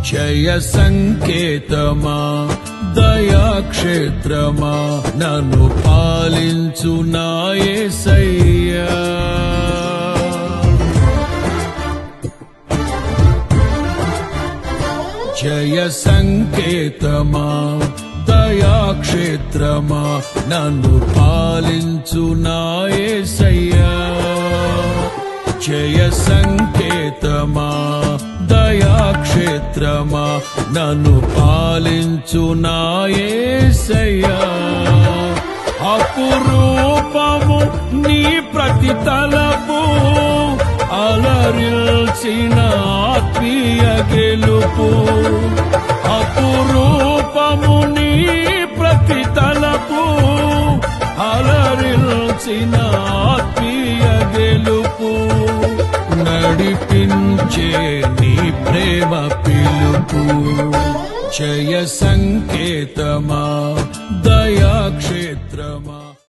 జయ సంకేతమా దయాక్షేత్రమా నన్ను పాలించు నా యేసయ్యా. జయ సంకేతమా దయాక్షేత్రమా నన్ను పాలించు నా యేసయ్యా. జయ సంకేతమా దయాక్షేత్రమా నన్ను పాలించు నా యేసయ్యా. అపురూపము నీ ప్రతి తలపు అలరిల్చిన ఆత్మీయ గెలుపు. అపురూపము నీ ప్రతి తలపు అలరిల్చిన ఆత్మీయ గెలుపు. నడిపించే నీ ప్రేమ పిలుపు. జయ సంకేతమా దయాక్షేత్రమా